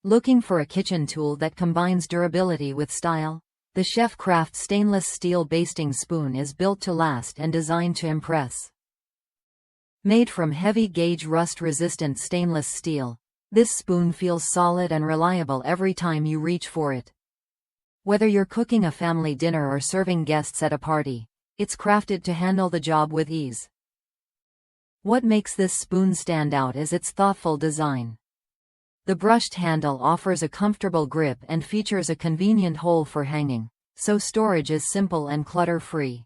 Looking for a kitchen tool that combines durability with style? The Chef Craft stainless steel basting spoon is built to last and designed to impress. Made from heavy-gauge rust-resistant stainless steel, this spoon feels solid and reliable every time you reach for it. Whether you're cooking a family dinner or serving guests at a party, it's crafted to handle the job with ease. What makes this spoon stand out is its thoughtful design. The brushed handle offers a comfortable grip and features a convenient hole for hanging, so storage is simple and clutter-free.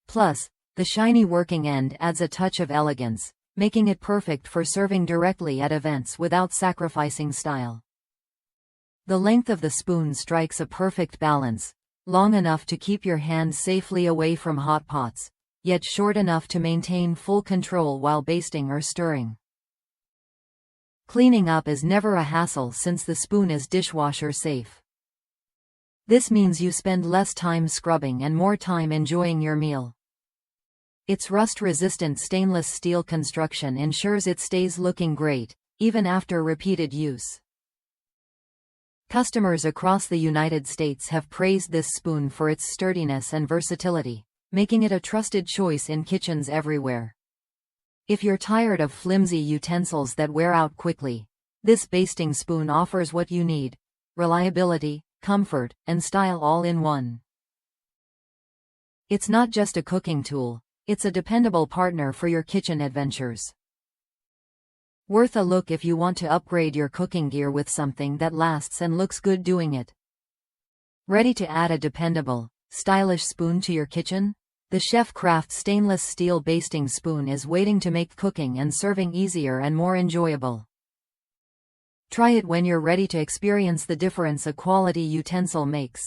Plus, the shiny working end adds a touch of elegance, making it perfect for serving directly at events without sacrificing style. The length of the spoon strikes a perfect balance, long enough to keep your hand safely away from hot pots, yet short enough to maintain full control while basting or stirring. Cleaning up is never a hassle since the spoon is dishwasher safe. This means you spend less time scrubbing and more time enjoying your meal. Its rust-resistant stainless steel construction ensures it stays looking great, even after repeated use. Customers across the United States have praised this spoon for its sturdiness and versatility, making it a trusted choice in kitchens everywhere. If you're tired of flimsy utensils that wear out quickly, this basting spoon offers what you need: reliability, comfort, and style all in one. It's not just a cooking tool, it's a dependable partner for your kitchen adventures. Worth a look if you want to upgrade your cooking gear with something that lasts and looks good doing it. Ready to add a dependable, stylish spoon to your kitchen? The Chef Craft stainless steel basting spoon is waiting to make cooking and serving easier and more enjoyable. Try it when you're ready to experience the difference a quality utensil makes.